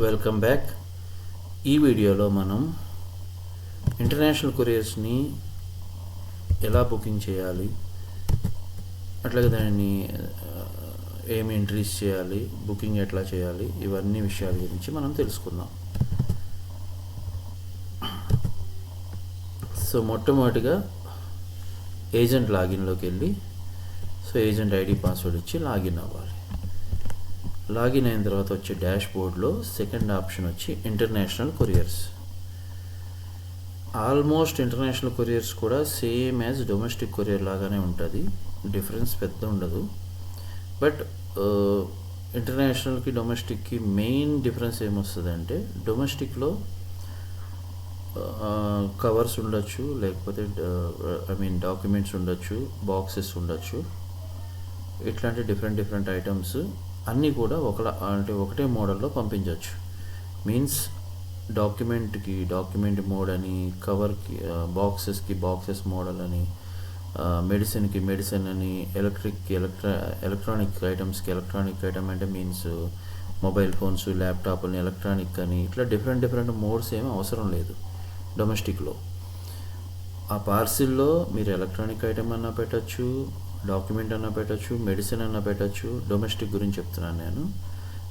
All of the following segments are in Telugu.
Welcome back. ఈ వీడియోలో మనం ఇంటర్నేషనల్ కొరియర్స్ని ఎలా బుకింగ్ చేయాలి, అట్లాగే దాన్ని ఏమి ఎంట్రీస్ చేయాలి, బుకింగ్ ఎట్లా చేయాలి, ఇవన్నీ విషయాల గురించి మనం తెలుసుకుందాం. సో మొట్టమొదటిగా ఏజెంట్ లాగిన్లోకి వెళ్ళి ఏజెంట్ ఐడి పాస్వర్డ్ ఇచ్చి లాగిన్ అవ్వాలి. లాగిన్ అయిన తర్వాత వచ్చే డాష్ బోర్డ్లో సెకండ్ ఆప్షన్ వచ్చి international couriers. Almost international couriers కూడా సేమ్ యాజ్ డొమెస్టిక్ కొరియర్ లాగానే ఉంటుంది, డిఫరెన్స్ పెద్ద ఉండదు. బట్ ఇంటర్నేషనల్కి డొమెస్టిక్కి మెయిన్ డిఫరెన్స్ ఏమొస్తుందంటే, డొమెస్టిక్లో కవర్స్ ఉండొచ్చు, లేకపోతే డాక్యుమెంట్స్ ఉండొచ్చు, బాక్సెస్ ఉండొచ్చు, ఇట్లాంటి డిఫరెంట్ ఐటమ్స్ అన్నీ కూడా ఒకటే మోడల్లో పంపించవచ్చు. మీన్స్ డాక్యుమెంట్ మోడ్ అని, కవర్కి బాక్సెస్ మోడల్ అని, మెడిసిన్కి మెడిసిన్ అని, ఎలక్ట్రానిక్ ఐటమ్స్కి ఎలక్ట్రానిక్ ఐటమ్ అంటే మీన్స్ మొబైల్ ఫోన్స్, ల్యాప్టాప్ని ఎలక్ట్రానిక్ అని, ఇట్లా డిఫరెంట్ మోడ్స్ ఏమీ అవసరం లేదు డొమెస్టిక్లో. ఆ పార్సిల్లో మీరు ఎలక్ట్రానిక్ ఐటమ్ అన్నా పెట్టచ్చు, డాక్యుమెంట్ అన్నా పెట్టచ్చు, మెడిసిన్ అన్నా పెట్టచ్చు. డొమెస్టిక్ గురించి చెప్తున్నాను నేను.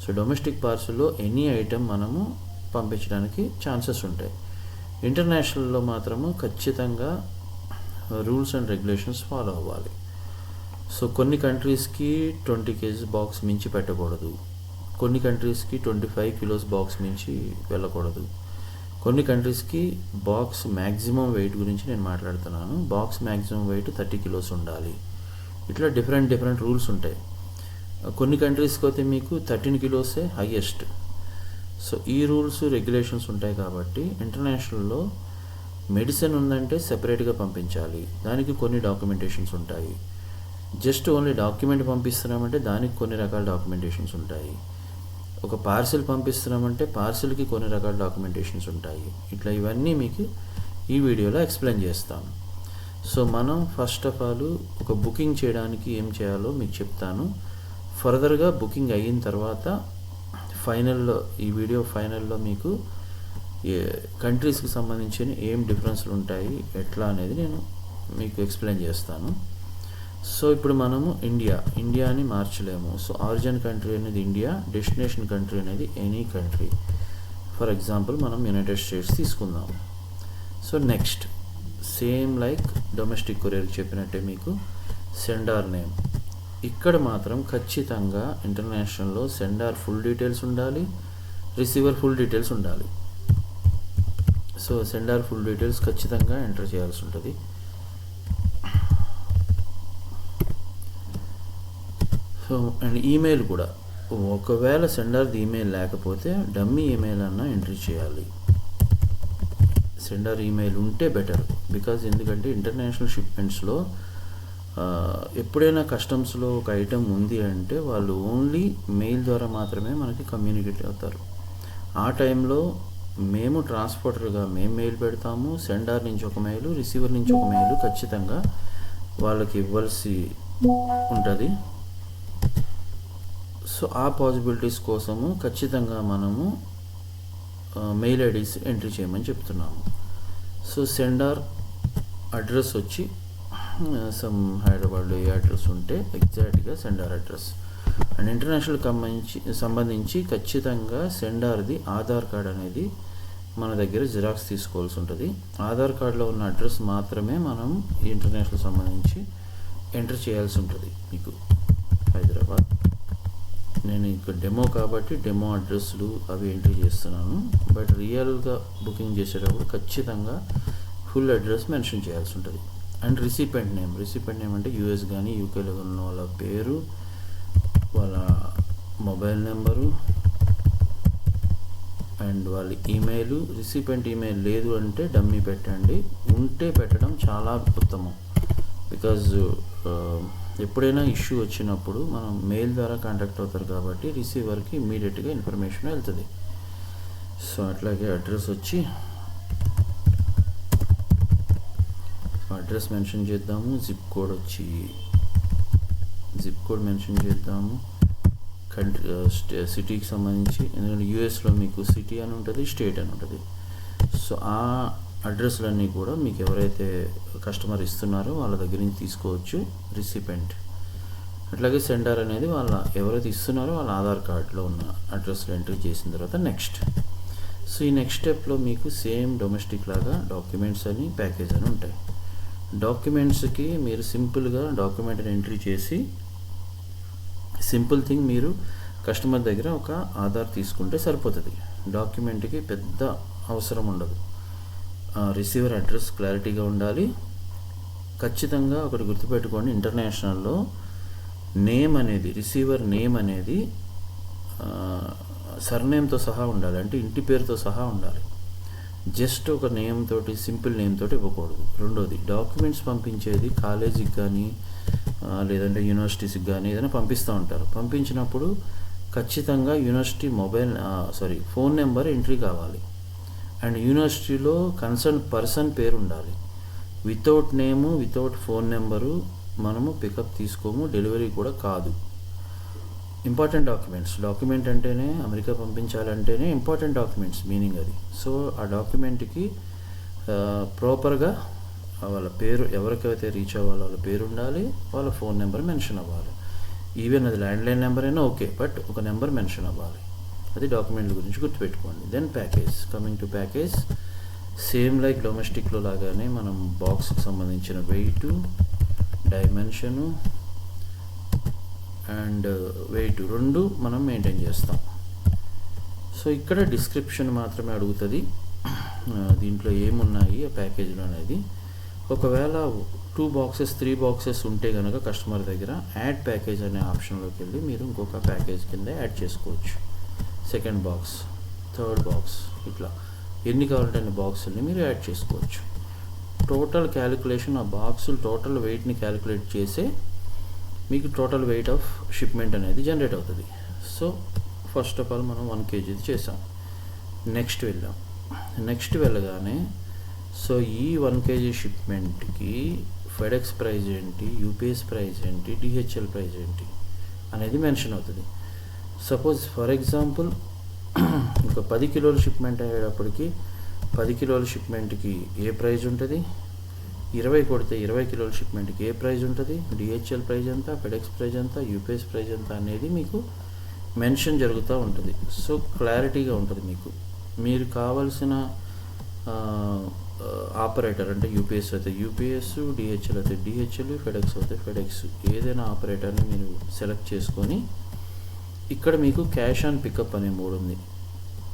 సో డొమెస్టిక్ పార్సిల్లో ఎనీ ఐటమ్ మనము పంపించడానికి ఛాన్సెస్ ఉంటాయి. ఇంటర్నేషనల్లో మాత్రము ఖచ్చితంగా రూల్స్ అండ్ రెగ్యులేషన్స్ ఫాలో అవ్వాలి. సో కొన్ని కంట్రీస్కి 20 kg బాక్స్ మించి పెట్టకూడదు, కొన్ని కంట్రీస్కి 25 kilos బాక్స్ మించి వెళ్ళకూడదు, కొన్ని కంట్రీస్కి బాక్స్ మ్యాక్సిమం వెయిట్ గురించి నేను మాట్లాడుతున్నాను. బాక్స్ మ్యాక్సిమం వెయిట్ 30 kilos ఉండాలి. ఇట్లా డిఫరెంట్ రూల్స్ ఉంటాయి. కొన్ని కంట్రీస్కి అయితే మీకు 13 kilos హైయెస్ట్. సో ఈ రూల్స్ రెగ్యులేషన్స్ ఉంటాయి కాబట్టి ఇంటర్నేషనల్లో మెడిసిన్ ఉందంటే సెపరేట్గా పంపించాలి, దానికి కొన్ని డాక్యుమెంటేషన్స్ ఉంటాయి. జస్ట్ ఓన్లీ డాక్యుమెంట్ పంపిస్తున్నామంటే దానికి కొన్ని రకాల డాక్యుమెంటేషన్స్ ఉంటాయి. ఒక పార్సిల్ పంపిస్తున్నామంటే పార్సిల్కి కొన్ని రకాల డాక్యుమెంటేషన్స్ ఉంటాయి. ఇట్లా ఇవన్నీ మీకు ఈ వీడియోలో ఎక్స్ప్లెయిన్ చేస్తాను. సో మనం ఫస్ట్ ఆఫ్ ఆల్ ఒక బుకింగ్ చేయడానికి ఏం చేయాలో మీకు చెప్తాను. ఫర్దర్గా బుకింగ్ అయిన తర్వాత ఈ వీడియో ఫైనల్లో మీకు కంట్రీస్కి సంబంధించిన ఏం డిఫరెన్స్లు ఉంటాయి, ఎట్లా అనేది నేను మీకు ఎక్స్ప్లెయిన్ చేస్తాను. సో ఇప్పుడు మనము ఇండియాని మార్చలేము. సో ఆరిజిన్ కంట్రీ అనేది ఇండియా, డెస్టినేషన్ కంట్రీ అనేది ఎనీ కంట్రీ. ఫర్ ఎగ్జాంపుల్ మనం యునైటెడ్ స్టేట్స్ తీసుకుందాము. So next same like domestic courier చెప్పినట్టే మీకు సెండార్ నేమ్. ఇక్కడ మాత్రం ఖచ్చితంగా ఇంటర్నేషనల్లో సెండార్ ఫుల్ డీటెయిల్స్ ఉండాలి, రిసీవర్ ఫుల్ డీటెయిల్స్ ఉండాలి. సో సెండార్ ఫుల్ డీటెయిల్స్ ఖచ్చితంగా ఎంటర్ చేయాల్సి ఉంటుంది. సో అండ్ ఈమెయిల్ కూడా, ఒకవేళ సెండార్ది ఈమెయిల్ లేకపోతే డమ్మీ ఈమెయిల్ అన్నా ఎంట్రీ చేయాలి. సెండర్ ఈమెయిల్ ఉంటే బెటర్, బికాజ్ ఎందుకంటే ఇంటర్నేషనల్ షిప్మెంట్స్లో ఎప్పుడైనా కస్టమ్స్లో ఒక ఐటమ్ ఉంది అంటే వాళ్ళు ఓన్లీ మెయిల్ ద్వారా మాత్రమే మనకి కమ్యూనికేట్ అవుతారు. ఆ టైంలో మేము ట్రాన్స్పోర్టర్గా మేము మెయిల్ పెడతాము, సెండర్ నుంచి ఒక మెయిల్, రిసీవర్ నుంచి ఒక మెయిల్ ఖచ్చితంగా వాళ్ళకి ఇవ్వాల్సి ఉంటుంది. సో ఆ పాసిబిలిటీస్ కోసము ఖచ్చితంగా మనము మెయిల్ ఐడీస్ ఎంట్రీ చేయమని చెప్తున్నాము. సో సెండర్ అడ్రస్ వచ్చి సమ్ హైదరాబాద్లో ఏ అడ్రస్ ఉంటే ఎగ్జాక్ట్గా సెండర్ అడ్రస్. అండ్ ఇంటర్నేషనల్ సంబంధించి ఖచ్చితంగా సెండర్ది ఆధార్ కార్డ్ అనేది మన దగ్గర జిరాక్స్ తీసుకోవాల్సి ఉంటుంది. ఆధార్ కార్డులో ఉన్న అడ్రస్ మాత్రమే మనం ఇంటర్నేషనల్ సంబంధించి ఎంటర్ చేయాల్సి ఉంటుంది. మీకు హైదరాబాద్, నేను ఇక్కడ డెమో కాబట్టి డెమో అడ్రస్లు అవి ఎంట్రీ చేస్తున్నాను. బట్ రియల్గా బుకింగ్ చేసేటప్పుడు ఖచ్చితంగా ఫుల్ అడ్రస్ మెన్షన్ చేయాల్సి ఉంటుంది. అండ్ రిసిపెంట్ నేమ్ అంటే యూఎస్ కానీ యూకేలో ఉన్న వాళ్ళ పేరు, వాళ్ళ మొబైల్ నెంబరు అండ్ వాళ్ళ ఈమెయిల్. రిసిపెంట్ ఈమెయిల్ లేదు అంటే డమ్మీ పెట్టండి, ఉంటే పెట్టడం చాలా ఉత్తమం. బికాజ్ ఎప్పుడైనా ఇష్యూ వచ్చినప్పుడు మనం మెయిల్ ద్వారా కాంటాక్ట్ అవుతారు కాబట్టి రిసీవర్కి ఇమ్మీడియట్గా ఇన్ఫర్మేషన్ వెళ్తుంది. సో అట్లాగే అడ్రస్ మెన్షన్ చేద్దాము. జిప్ కోడ్ మెన్షన్ చేద్దాము. సిటీకి సంబంధించి, ఎందుకంటే యూఎస్లో మీకు సిటీ అని ఉంటుంది, స్టేట్ అని ఉంటుంది. సో ఆ అడ్రస్లన్నీ కూడా మీకు ఎవరైతే కస్టమర్ ఇస్తున్నారో వాళ్ళ దగ్గర నుంచి తీసుకోవచ్చు రిసిపెంట్. అట్లాగే సెండర్ అనేది వాళ్ళ ఎవరైతే ఇస్తున్నారో వాళ్ళ ఆధార్ కార్డులో ఉన్న అడ్రస్లో ఎంట్రీ చేసిన తర్వాత నెక్స్ట్. సో ఈ నెక్స్ట్ స్టెప్లో మీకు సేమ్ డొమెస్టిక్ లాగా డాక్యుమెంట్స్ అని ప్యాకేజ్ అని ఉంటాయి. డాక్యుమెంట్స్కి మీరు సింపుల్గా డాక్యుమెంట్ని ఎంట్రీ చేసి, సింపుల్ థింగ్, మీరు కస్టమర్ దగ్గర ఒక ఆధార్ తీసుకుంటే సరిపోతుంది. డాక్యుమెంట్కి పెద్ద అవసరం ఉండదు. రిసీవర్ అడ్రస్ క్లారిటీగా ఉండాలి. ఖచ్చితంగా ఒకటి గుర్తుపెట్టుకోండి, ఇంటర్నేషనల్లో నేమ్ అనేది, రిసీవర్ నేమ్ అనేది సర్నేమ్తో సహా ఉండాలి, అంటే ఇంటి పేరుతో సహా ఉండాలి. జస్ట్ ఒక నేమ్ తోటి, సింపుల్ నేమ్ తోటి ఇవ్వకూడదు. రెండోది, డాక్యుమెంట్స్ పంపించేది కాలేజీకి కానీ లేదంటే యూనివర్సిటీస్కి కానీ ఏదైనా పంపిస్తూ ఉంటారు. పంపించినప్పుడు ఖచ్చితంగా యూనివర్సిటీ ఫోన్ నెంబర్ ఎంట్రీ కావాలి. అండ్ యూనివర్సిటీలో కన్సర్న్ పర్సన్ పేరు ఉండాలి. వితౌట్ నేము, వితౌట్ ఫోన్ నెంబరు మనము పికప్ తీసుకోము, డెలివరీ కూడా కాదు. ఇంపార్టెంట్ డాక్యుమెంట్ అంటేనే, అమెరికా పంపించాలంటేనే ఇంపార్టెంట్ డాక్యుమెంట్స్ మీనింగ్ అది. సో ఆ డాక్యుమెంట్కి ప్రాపర్గా వాళ్ళ పేరు, ఎవరికైతే రీచ్ అవ్వాలో వాళ్ళ పేరు ఉండాలి, వాళ్ళ ఫోన్ నెంబర్ మెన్షన్ అవ్వాలి. ఈవెన్ అది ల్యాండ్లైన్ నెంబర్ అయినా ఓకే, బట్ ఒక నెంబర్ మెన్షన్ అవ్వాలి. అది డాక్యుమెంట్ల గురించి గుర్తుపెట్టుకోండి. Then package. Coming to package, same like డొమెస్టిక్లో లాగానే మనం బాక్స్కి సంబంధించిన వెయిట్, డైమెన్షను అండ్ వెయిట్ రెండు మనం మెయింటైన్ చేస్తాం. సో ఇక్కడ డిస్క్రిప్షన్ మాత్రమే అడుగుతుంది, దీంట్లో ఏమున్నాయి ఆ ప్యాకేజ్లో అనేది. ఒకవేళ 2 బాక్సెస్ 3 బాక్సెస్ ఉంటే కనుక కస్టమర్ దగ్గర యాడ్ ప్యాకేజ్ అనే ఆప్షన్లోకి వెళ్ళి మీరు ఇంకొక ప్యాకేజ్ కింద యాడ్ చేసుకోవచ్చు. సెకండ్ బాక్స్, థర్డ్ బాక్స్, ఇట్లా ఎన్ని కావాలంటే అన్ని బాక్సుల్ని మీరు యాడ్ చేసుకోవచ్చు. టోటల్ క్యాలిక్యులేషన్, ఆ బాక్సులు టోటల్ వెయిట్ని క్యాలిక్యులేట్ చేసే మీకు టోటల్ వెయిట్ ఆఫ్ షిప్మెంట్ అనేది జనరేట్ అవుతుంది. సో ఫస్ట్ ఆఫ్ ఆల్ మనం 1 kg చేసాం. నెక్స్ట్ వెళ్ళగానే సో ఈ 1 kg షిప్మెంట్కి ఫెడెక్స్ ప్రైస్ ఏంటి, యూపీఎస్ ప్రైస్ ఏంటి, డిహెచ్ఎల్ ప్రైస్ ఏంటి అనేది మెన్షన్ అవుతుంది. సపోజ్ ఫర్ ఎగ్జాంపుల్ ఒక 10 కిలోల షిప్మెంట్ అయ్యేటప్పటికి 10 కిలోల షిప్మెంట్కి ఏ ప్రైజ్ ఉంటుంది, 20 కొడితే 20 కిలోల షిప్మెంట్కి ఏ ప్రైజ్ ఉంటుంది, డిహెచ్ఎల్ ప్రైజ్ ఎంత, ఫెడెక్స్ ప్రైజ్ ఎంత, యూపీఎస్ ప్రైజ్ ఎంత అనేది మీకు మెన్షన్ జరుగుతూ ఉంటుంది. సో క్లారిటీగా ఉంటుంది మీకు. మీరు కావాల్సిన ఆపరేటర్, అంటే యూపీఎస్ అయితే యూపీఎస్, డిహెచ్ఎల్ అయితే డిహెచ్ఎల్, ఫెడెక్స్ అయితే ఫెడెక్స్, ఏదైనా ఆపరేటర్ని మీరు సెలెక్ట్ చేసుకొని, ఇక్కడ మీకు క్యాష్ ఆన్ పికప్ అనే మోడ్ ఉంది.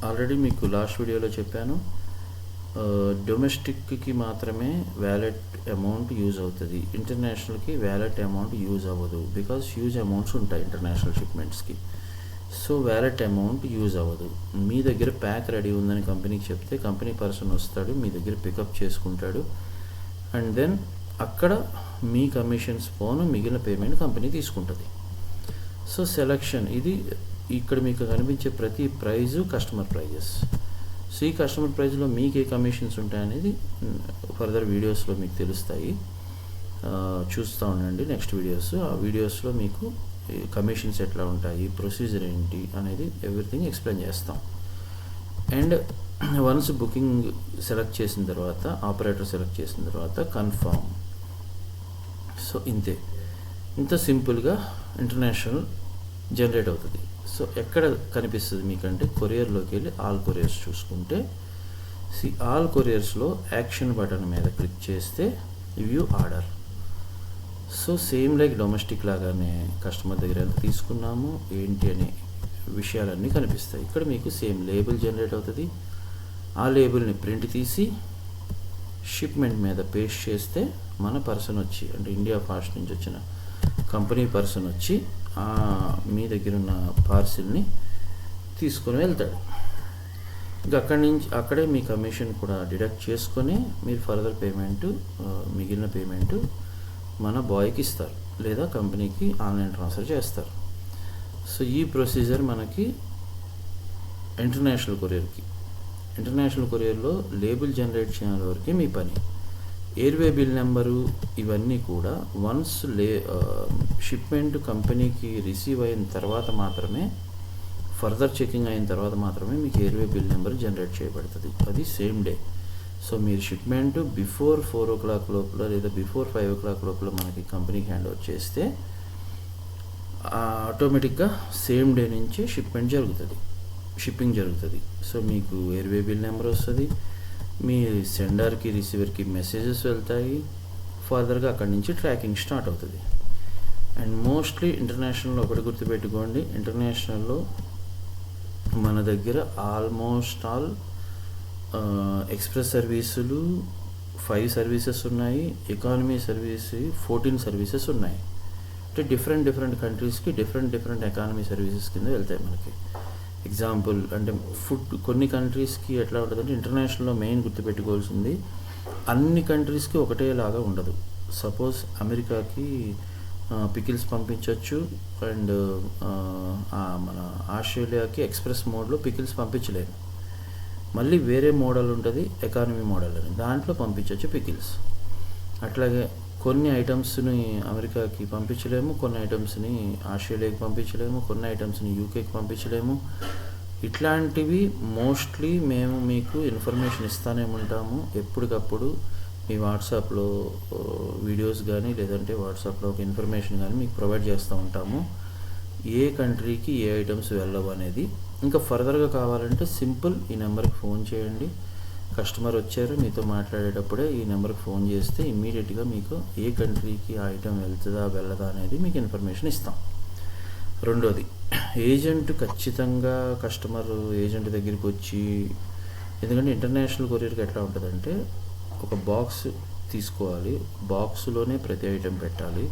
ఆల్రెడీ మీకు లాస్ట్ వీడియోలో చెప్పాను, డొమెస్టిక్కి మాత్రమే వ్యాలెట్ అమౌంట్ యూజ్ అవుతుంది, ఇంటర్నేషనల్కి వ్యాలెట్ అమౌంట్ యూజ్ అవ్వదు. బికాజ్ హ్యూజ్ అమౌంట్స్ ఉంటాయి ఇంటర్నేషనల్ షిప్మెంట్స్కి. సో వ్యాలెట్ అమౌంట్ యూజ్ అవ్వదు. మీ దగ్గర ప్యాక్ రెడీ ఉందని కంపెనీకి చెప్తే కంపెనీ పర్సన్ వస్తాడు, మీ దగ్గర పికప్ చేసుకుంటాడు. అండ్ దెన్ అక్కడ మీ కమిషన్స్ పోను, మిగిలిన పేమెంట్ కంపెనీ తీసుకుంటుంది. సో సెలక్షన్, ఇది ఇక్కడ మీకు కనిపించే ప్రతి ప్రైజు కస్టమర్ ప్రైజెస్. సో ఈ కస్టమర్ ప్రైజ్లో మీకు ఏ కమిషన్స్ ఉంటాయనేది ఫర్దర్ వీడియోస్లో మీకు తెలుస్తాయి. చూస్తూ ఉండండి నెక్స్ట్ వీడియోస్. ఆ వీడియోస్లో మీకు కమిషన్స్ ఎట్లా ఉంటాయి, ప్రొసీజర్ ఏంటి అనేది ఎవ్రీథింగ్ ఎక్స్ప్లెయిన్ చేస్తాం. అండ్ వన్స్ బుకింగ్ సెలెక్ట్ చేసిన తర్వాత, ఆపరేటర్ సెలెక్ట్ చేసిన తర్వాత కన్ఫర్మ్. సో ఇంత సింపుల్గా ఇంటర్నేషనల్ జనరేట్ అవుతుంది. సో ఎక్కడ కనిపిస్తుంది మీకంటే కొరియర్లోకి వెళ్ళి ఆల్ కొరియర్స్ చూసుకుంటే, ఆల్ కొరియర్స్లో యాక్షన్ బటన్ మీద క్లిక్ చేస్తే view order. So same like domestic లాగానే కస్టమర్ దగ్గర ఎంత తీసుకున్నాము ఏంటి అనే విషయాలన్నీ కనిపిస్తాయి. ఇక్కడ మీకు సేమ్ లేబుల్ జనరేట్ అవుతుంది. ఆ లేబుల్ని ప్రింట్ తీసి షిప్మెంట్ మీద పేస్ట్ చేస్తే మన పర్సన్ వచ్చి, అంటే ఇండియా ఫాస్ట్ నుంచి వచ్చిన కంపెనీ పర్సన్ వచ్చి మీ దగ్గర ఉన్న పార్సిల్ని తీసుకొని వెళ్తాడు. ఇంకా అక్కడే మీ కమిషన్ కూడా డిడక్ట్ చేసుకొని మీరు ఫర్దర్ పేమెంట్, మిగిలిన పేమెంట్ మన బాయ్కి ఇస్తారు, లేదా కంపెనీకి ఆన్లైన్ ట్రాన్స్ఫర్ చేస్తారు. సో ఈ ప్రొసీజర్ మనకి ఇంటర్నేషనల్ కొరియర్లో లేబుల్ జనరేట్ చేయడం వరకే మీ పని. ఎయిర్వే బిల్ నెంబరు ఇవన్నీ కూడా వన్స్ షిప్మెంట్ కంపెనీకి రిసీవ్ అయిన తర్వాత మాత్రమే, ఫర్దర్ చెకింగ్ అయిన తర్వాత మాత్రమే మీకు ఎయిర్వే బిల్ నెంబర్ జనరేట్ చేయబడుతుంది. అది సేమ్ డే. సో మీరు షిప్మెంట్ బిఫోర్ 4 o'clock లోపల లేదా బిఫోర్ 5 o'clock లోపల మనకి కంపెనీకి హ్యాండ్ ఓవర్ చేస్తే ఆటోమేటిక్గా సేమ్ డే నుంచి షిప్పింగ్ జరుగుతుంది. సో మీకు ఎయిర్వే బిల్ నెంబర్ వస్తుంది, మీ సెండర్కి రిసీవర్కి మెసేజెస్ వెళ్తాయి, ఫర్దర్గా అక్కడి నుంచి ట్రాకింగ్ స్టార్ట్ అవుతుంది. అండ్ మోస్ట్లీ ఇంటర్నేషనల్లో ఒకటి గుర్తుపెట్టుకోండి, ఇంటర్నేషనల్లో మన దగ్గర ఆల్మోస్ట్ ఆల్ ఎక్స్ప్రెస్ సర్వీసులు 5 సర్వీసెస్ ఉన్నాయి, ఎకానమీ సర్వీస్ 14 సర్వీసెస్ ఉన్నాయి. అంటే డిఫరెంట్ కంట్రీస్కి డిఫరెంట్ ఎకానమీ సర్వీసెస్ కింద వెళ్తాయి మనకి. ఎగ్జాంపుల్ అంటే ఫుడ్ కొన్ని కంట్రీస్కి ఎట్లా ఉంటుందంటే, ఇంటర్నేషనల్లో మెయిన్ గుర్తుపెట్టుకోవాల్సింది అన్ని కంట్రీస్కి ఒకటేలాగా ఉండదు. సపోజ్ అమెరికాకి పికిల్స్ పంపించవచ్చు, అండ్ మన ఆస్ట్రేలియాకి ఎక్స్ప్రెస్ మోడ్లో పికిల్స్ పంపించలేము. మళ్ళీ వేరే మోడల్ ఉంటుంది, ఎకానమీ మోడల్ అని, దాంట్లో పంపించవచ్చు పికిల్స్. అట్లాగే కొన్ని ఐటమ్స్ని అమెరికాకి పంపించలేము, కొన్ని ఐటమ్స్ని ఆస్ట్రేలియాకి పంపించలేము, కొన్ని ఐటమ్స్ని యూకేకి పంపించలేము. ఇట్లాంటివి మోస్ట్లీ మేము మీకు ఇన్ఫర్మేషన్ ఇస్తూనే ఉంటాము. ఎప్పటికప్పుడు మీ వాట్సాప్లో వీడియోస్ కానీ లేదంటే వాట్సాప్లో ఒక ఇన్ఫర్మేషన్ కానీ మీకు ప్రొవైడ్ చేస్తూ ఉంటాము, ఏ కంట్రీకి ఏ ఐటమ్స్ వెళ్ళవు అనేది. ఇంకా ఫర్దర్గా కావాలంటే సింపుల్ ఈ నెంబర్కి ఫోన్ చేయండి. కస్టమర్ వచ్చారు, మీతో మాట్లాడేటప్పుడే ఈ నెంబర్కి ఫోన్ చేస్తే ఇమ్మీడియట్గా మీకు ఏ కంట్రీకి ఆ ఐటమ్ వెళ్తుందా వెళ్ళదా అనేది మీకు ఇన్ఫర్మేషన్ ఇస్తాం. రెండోది, ఏజెంట్ ఖచ్చితంగా కస్టమర్ ఏజెంట్ దగ్గరికి వచ్చి, ఎందుకంటే ఇంటర్నేషనల్ కొరియర్కి ఎట్లా ఉంటుందంటే ఒక బాక్స్ తీసుకోవాలి, బాక్స్లోనే ప్రతి ఐటెం పెట్టాలి,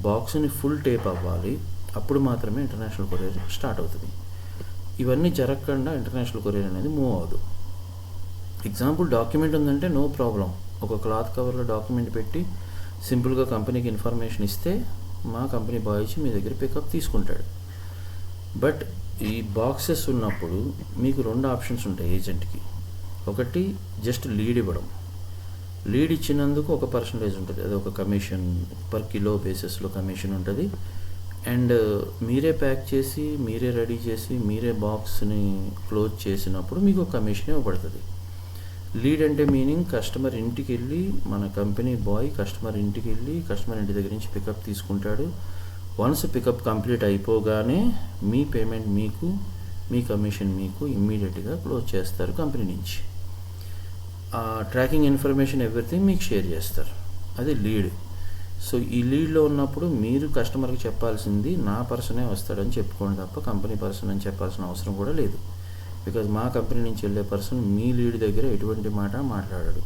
బాక్స్ని ఫుల్ టేప్ అవ్వాలి, అప్పుడు మాత్రమే ఇంటర్నేషనల్ కొరియర్ స్టార్ట్ అవుతుంది. ఇవన్నీ జరగకుండా ఇంటర్నేషనల్ కొరియర్ అనేది మూవ్ అవ్వదు. ఎగ్జాంపుల్ డాక్యుమెంట్ ఉందంటే నో ప్రాబ్లం, ఒక క్లాత్ కవర్లో డాక్యుమెంట్ పెట్టి సింపుల్గా కంపెనీకి ఇన్ఫర్మేషన్ ఇస్తే మా కంపెనీ బాయ్ వచ్చి మీ దగ్గర పికప్ తీసుకుంటాడు. బట్ ఈ బాక్సెస్ ఉన్నప్పుడు మీకు 2 ఆప్షన్స్ ఉంటాయి ఏజెంట్కి. ఒకటి జస్ట్ లీడ్ ఇవ్వడం, లీడ్ ఇచ్చినందుకు ఒక పర్సంటేజ్ ఉంటుంది, అది ఒక కమిషన్ పర్ కిలో బేసిస్లో కమిషన్ ఉంటుంది. అండ్ మీరే ప్యాక్ చేసి మీరే రెడీ చేసి మీరే బాక్స్ని క్లోజ్ చేసినప్పుడు మీకు ఒక కమిషన్ ఇవ్వబడుతుంది. లీడ్ అంటే మీనింగ్ కస్టమర్ ఇంటికి వెళ్ళి, మన కంపెనీ బాయ్ కస్టమర్ ఇంటికి వెళ్ళి కస్టమర్ ఇంటి దగ్గర నుంచి పికప్ తీసుకుంటాడు. వన్స్ పికప్ కంప్లీట్ అయిపోగానే మీ పేమెంట్ మీకు, మీ కమిషన్ మీకు ఇమ్మీడియట్గా క్లోజ్ చేస్తారు కంపెనీ నుంచి. ట్రాకింగ్ ఇన్ఫర్మేషన్ ఎవ్రీథింగ్ మీకు షేర్ చేస్తారు, అది లీడ్. సో ఈ లీడ్లో ఉన్నప్పుడు మీరు కస్టమర్కి చెప్పాల్సింది నా పర్సనే వస్తాడని చెప్పుకోండి తప్ప కంపెనీ పర్సన్ అని చెప్పాల్సిన అవసరం కూడా లేదు. బికాజ్ మా కంపెనీ నుంచి వెళ్ళే పర్సన్ మీ లీడ్ దగ్గర ఎటువంటి మాట మాట్లాడాడు,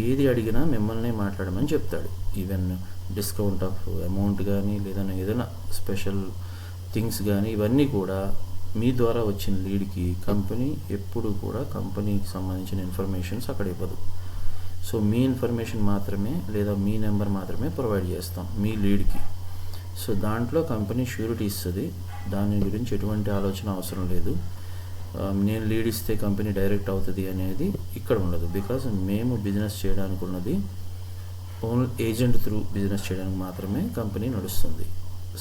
ఏది అడిగినా మిమ్మల్ని మాట్లాడమని చెప్తాడు. ఈవెన్ డిస్కౌంట్ ఆఫ్ అమౌంట్ కానీ లేదన్నా ఏదైనా స్పెషల్ థింగ్స్ కానీ ఇవన్నీ కూడా మీ ద్వారా వచ్చిన లీడ్కి కంపెనీ ఎప్పుడు కూడా కంపెనీకి సంబంధించిన ఇన్ఫర్మేషన్స్ అక్కడ ఇవ్వదు. సో మీ ఇన్ఫర్మేషన్ మాత్రమే లేదా మీ నెంబర్ మాత్రమే ప్రొవైడ్ చేస్తాం మీ లీడ్కి. సో దాంట్లో కంపెనీ ష్యూరిటీ ఇస్తుంది, దాని గురించి ఎటువంటి ఆలోచన అవసరం లేదు. నేను లీడ్ ఇస్తే కంపెనీ డైరెక్ట్ అవుతుంది అనేది ఇక్కడ ఉండదు. బికాజ్ మేము బిజినెస్ చేయడానికి ఉన్నది ఓన్లీ ఏజెంట్ త్రూ బిజినెస్ చేయడానికి మాత్రమే కంపెనీ నడుస్తుంది.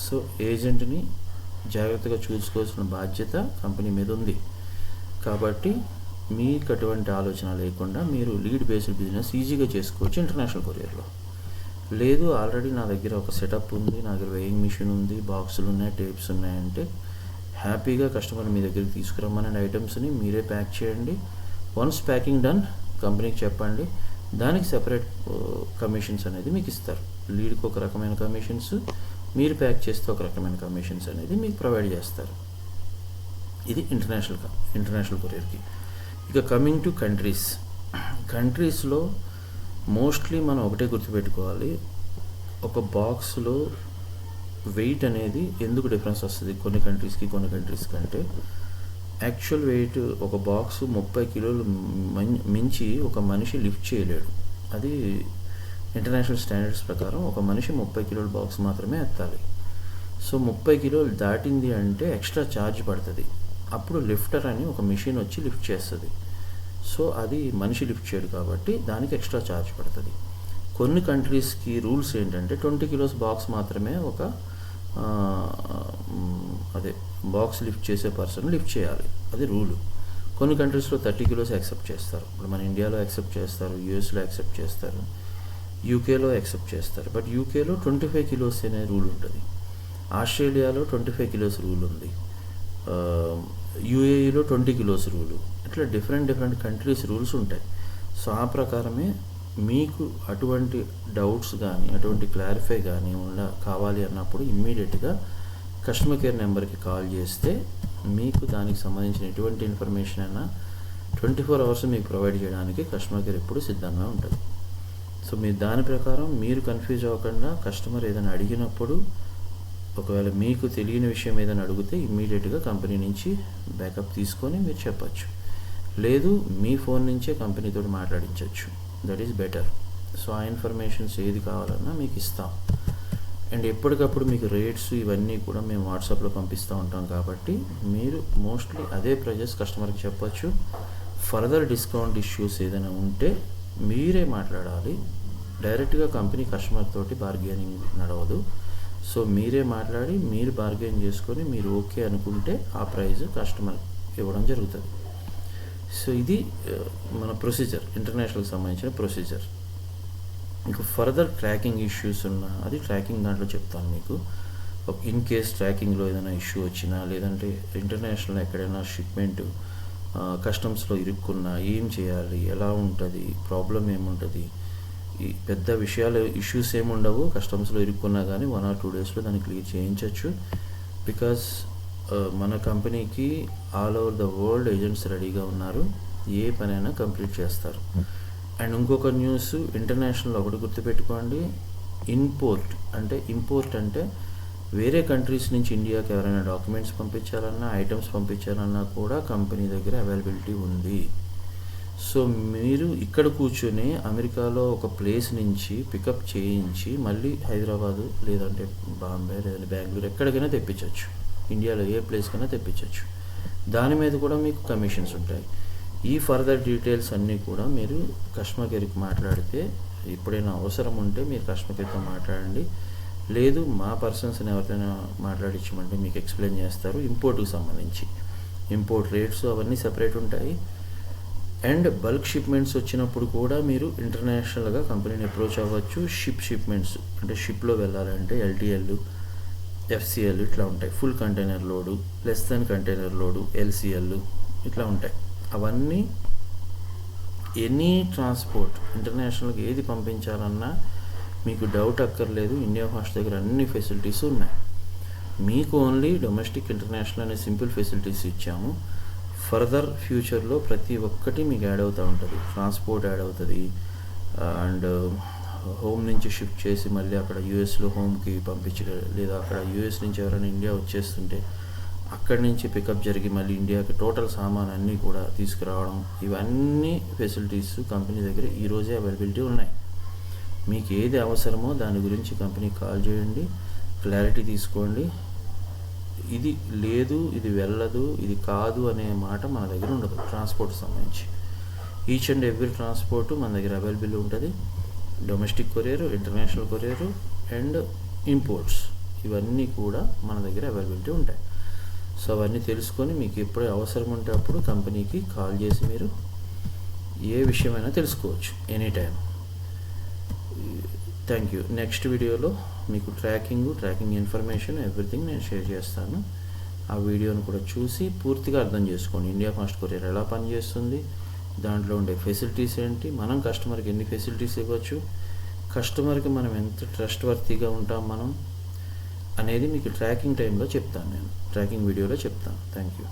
సో ఏజెంట్ని జాగ్రత్తగా చూసుకోవాల్సిన బాధ్యత కంపెనీ మీద ఉంది. కాబట్టి మీకు అటువంటి ఆలోచన లేకుండా మీరు లీడ్ బేస్డ్ బిజినెస్ ఈజీగా చేసుకోవచ్చు ఇంటర్నేషనల్ కొరియర్లో. లేదు ఆల్రెడీ నా దగ్గర ఒక సెటప్ ఉంది, నా దగ్గర వెయింగ్ మిషన్ ఉంది, బాక్సులు ఉన్నాయి, టేప్స్ ఉన్నాయంటే హ్యాపీగా కస్టమర్ మీ దగ్గరికి తీసుకురమ్మని ఐటమ్స్ని మీరే ప్యాక్ చేయండి. వన్స్ ప్యాకింగ్ డన్ కంపెనీకి చెప్పండి, దానికి సెపరేట్ కమిషన్స్ అనేది మీకు ఇస్తారు. లీడ్కి ఒక రకమైన కమిషన్స్, మీరు ప్యాక్ చేస్తే ఒక రకమైన కమిషన్స్ అనేది మీకు ప్రొవైడ్ చేస్తారు. ఇది ఇంటర్నేషనల్ కొరియర్కి. ఇక కమింగ్ టు కంట్రీస్లో మోస్ట్లీ మనం ఒకటే గుర్తుపెట్టుకోవాలి, ఒక బాక్స్లో వెయిట్ అనేది ఎందుకు డిఫరెన్స్ వస్తుంది కొన్ని కంట్రీస్కి కొన్ని కంట్రీస్ కంటే. యాక్చువల్ వెయిట్ ఒక బాక్స్ 30 కిలోలు మించి ఒక మనిషి లిఫ్ట్ చేయలేడు. అది ఇంటర్నేషనల్ స్టాండర్డ్స్ ప్రకారం ఒక మనిషి 30 కిలోల బాక్స్ మాత్రమే ఎత్తాలి. సో 30 కిలోలు దాటింది అంటే ఎక్స్ట్రా ఛార్జ్ పడుతుంది. అప్పుడు లిఫ్టర్ అని ఒక మిషన్ వచ్చి లిఫ్ట్ చేస్తుంది. సో అది మనిషి లిఫ్ట్ చేయడు కాబట్టి దానికి ఎక్స్ట్రా ఛార్జ్ పడుతుంది. కొన్ని కంట్రీస్కి రూల్స్ ఏంటంటే 20 కిలోస్ బాక్స్ మాత్రమే ఒక అదే బాక్స్ లిఫ్ట్ చేసే పర్సన్ లిఫ్ట్ చేయాలి, అది రూలు. కొన్ని కంట్రీస్లో 30 కిలోస్ యాక్సెప్ట్ చేస్తారు. ఇప్పుడు మన ఇండియాలో యాక్సెప్ట్ చేస్తారు, యూఎస్లో యాక్సెప్ట్ చేస్తారు, యూకేలో యాక్సెప్ట్ చేస్తారు. బట్ యూకేలో 25 కిలోస్ అనే రూల్ ఉంటుంది, ఆస్ట్రేలియాలో 25 కిలోస్ రూల్ ఉంది, యూఏఈలో 20 కిలోస్ రూలు. ఇట్లా డిఫరెంట్ కంట్రీస్ రూల్స్ ఉంటాయి. సో ఆ ప్రకారమే మీకు అటువంటి డౌట్స్ కానీ అటువంటి క్లారిఫై కానీ కావాలి అన్నప్పుడు ఇమ్మీడియట్గా కస్టమర్ కేర్ నెంబర్కి కాల్ చేస్తే మీకు దానికి సంబంధించిన ఎటువంటి ఇన్ఫర్మేషన్ అయినా 24 అవర్స్ మీకు ప్రొవైడ్ చేయడానికి కస్టమర్ కేర్ ఎప్పుడు సిద్ధంగా ఉంటుంది. సో మీరు దాని ప్రకారం మీరు కన్ఫ్యూజ్ అవ్వకుండా కస్టమర్ ఏదైనా అడిగినప్పుడు ఒకవేళ మీకు తెలియని విషయం ఏదైనా అడిగితే ఇమ్మీడియట్గా కంపెనీ నుంచి బ్యాకప్ తీసుకొని మీరు చెప్పచ్చు, లేదు మీ ఫోన్ నుంచే కంపెనీతో మాట్లాడించవచ్చు. That is better. సో ఆ ఇన్ఫర్మేషన్స్ ఏది కావాలన్నా మీకు ఇస్తాం. అండ్ ఎప్పటికప్పుడు మీకు రేట్స్ ఇవన్నీ కూడా మేము వాట్సాప్లో పంపిస్తూ ఉంటాం కాబట్టి మీరు మోస్ట్లీ అదే ప్రైజెస్ కస్టమర్కి చెప్పచ్చు. ఫర్దర్ డిస్కౌంట్ ఇష్యూస్ ఏదైనా ఉంటే మీరే మాట్లాడాలి. డైరెక్ట్గా కంపెనీ కస్టమర్ తోటి బార్గెనింగ్ నడవదు. సో మీరే మాట్లాడి మీరు బార్గెన్ చేసుకొని మీరు ఓకే అనుకుంటే ఆ ప్రైజ్ కస్టమర్ ఇవ్వడం జరుగుతుంది. సో ఇది మన ప్రొసీజర్, ఇంటర్నేషనల్కి సంబంధించిన ప్రొసీజర్. మీకు ఫర్దర్ ట్రాకింగ్ ఇష్యూస్ ఉన్నా అది ట్రాకింగ్ దాంట్లో చెప్తాను మీకు. ఇన్ కేస్ ట్రాకింగ్లో ఏదైనా ఇష్యూ వచ్చినా, లేదంటే ఇంటర్నేషనల్ ఎక్కడైనా షిప్మెంట్ కస్టమ్స్లో ఇరుక్కున్నా ఏం చేయాలి, ఎలా ఉంటుంది, ప్రాబ్లం ఏముంటుంది, ఈ పెద్ద విషయాలు ఇష్యూస్ ఏముండవు. కస్టమ్స్లో ఇరుక్కున్నా కానీ 1 or 2 డేస్లో దాన్ని క్లియర్ చేయించవచ్చు. బికాస్ మన కంపెనీకి all over the world agents రెడీగా ఉన్నారు, ఏ పనైనా కంప్లీట్ చేస్తారు. అండ్ ఇంకొక న్యూస్, ఇంటర్నేషనల్ ఒకటి గుర్తుపెట్టుకోండి, ఇంపోర్ట్ అంటే వేరే కంట్రీస్ నుంచి ఇండియాకి ఎవరైనా డాక్యుమెంట్స్ పంపించాలన్నా, ఐటమ్స్ పంపించాలన్నా కూడా కంపెనీ దగ్గర అవైలబిలిటీ ఉంది. సో మీరు ఇక్కడ కూర్చొని అమెరికాలో ఒక ప్లేస్ నుంచి పికప్ చేయించి మళ్ళీ హైదరాబాదు లేదంటే బాంబే లేదంటే బెంగళూరు ఎక్కడికైనా తెప్పించవచ్చు, ఇండియాలో ఏ ప్లేస్కైనా తెప్పించవచ్చు. దాని మీద కూడా మీకు కమిషన్స్ ఉంటాయి. ఈ ఫర్దర్ డీటెయిల్స్ అన్నీ కూడా మీరు కస్టమర్ కేర్కి మాట్లాడితే, ఎప్పుడైనా అవసరం ఉంటే మీరు కస్టమర్ కేర్తో మాట్లాడండి, లేదు మా పర్సన్స్ని ఎవరికైనా మాట్లాడించమంటే మీకు ఎక్స్ప్లెయిన్ చేస్తారు. ఇంపోర్ట్కి సంబంధించి ఇంపోర్ట్ రేట్స్ అవన్నీ సెపరేట్ ఉంటాయి. అండ్ బల్క్ షిప్మెంట్స్ వచ్చినప్పుడు కూడా మీరు ఇంటర్నేషనల్గా కంపెనీని అప్రోచ్ అవ్వచ్చు. షిప్మెంట్స్ అంటే షిప్లో వెళ్ళాలంటే ఎల్టీఎల్, ఎఫ్సిఎల్ ఇట్లా ఉంటాయి. Full container load, less than container load, LCL ఇట్లా ఉంటాయి. అవన్నీ ఎనీ ట్రాన్స్పోర్ట్ ఇంటర్నేషనల్కి ఏది పంపించాలన్నా మీకు డౌట్ అక్కర్లేదు. ఇండియా ఫాస్ట్ దగ్గర అన్ని ఫెసిలిటీస్ ఉన్నాయి. మీకు ఓన్లీ డొమెస్టిక్, ఇంటర్నేషనల్ అనే సింపుల్ ఫెసిలిటీస్ ఇచ్చాము. ఫర్దర్ ఫ్యూచర్లో ప్రతి ఒక్కటి మీకు యాడ్ అవుతూ ఉంటుంది. ట్రాన్స్పోర్ట్ యాడ్ అవుతుంది, అండ్ హోమ్ నుంచి షిఫ్ట్ చేసి మళ్ళీ అక్కడ యూఎస్లో హోమ్కి పంపించడం, లేదా అక్కడ యూఎస్ నుంచి ఎవరైనా ఇండియా వచ్చేస్తుంటే అక్కడి నుంచి పికప్ జరిగి మళ్ళీ ఇండియాకి టోటల్ సామాన్ అన్నీ కూడా తీసుకురావడం, ఇవన్నీ ఫెసిలిటీస్ కంపెనీ దగ్గర ఈరోజే అవైలబిలిటీ ఉన్నాయి. మీకు ఏది అవసరమో దాని గురించి కంపెనీకి కాల్ చేయండి, క్లారిటీ తీసుకోండి. ఇది లేదు, ఇది వెళ్ళదు, ఇది కాదు అనే మాట మన దగ్గర ఉండదు. ట్రాన్స్పోర్ట్ సంబంధించి ఈచ్ అండ్ ఎవ్రీ ట్రాన్స్పోర్ట్ మన దగ్గర అవైలబుల్ ఉంటుంది. Domestic courier, international courier and imports ఇవన్నీ కూడా మన దగ్గర అవైలబిలిటీ ఉంటాయి. సో అవన్నీ తెలుసుకొని మీకు ఎప్పుడు అవసరం ఉంటే అప్పుడు కంపెనీకి కాల్ చేసి మీరు ఏ విషయమైనా తెలుసుకోవచ్చు any time. Thank you. Next వీడియోలో మీకు ట్రాకింగ్ ఇన్ఫర్మేషన్ ఎవ్రీథింగ్ నేను షేర్ చేస్తాను. ఆ వీడియోను కూడా చూసి పూర్తిగా అర్థం చేసుకోండి. ఇండియా ఫాస్ట్ కొరియర్ ఎలా పనిచేస్తుంది, దాంట్లో ఉండే ఫెసిలిటీస్ ఏంటి, మనం కస్టమర్కి ఎన్ని ఫెసిలిటీస్ ఇవ్వచ్చు, కస్టమర్కి మనం ఎంత ట్రస్ట్ వర్తీగా ఉంటాం మనం అనేది మీకు ట్రాకింగ్ టైంలో చెప్తాను, నేను ట్రాకింగ్ వీడియోలో చెప్తాను. Thank you.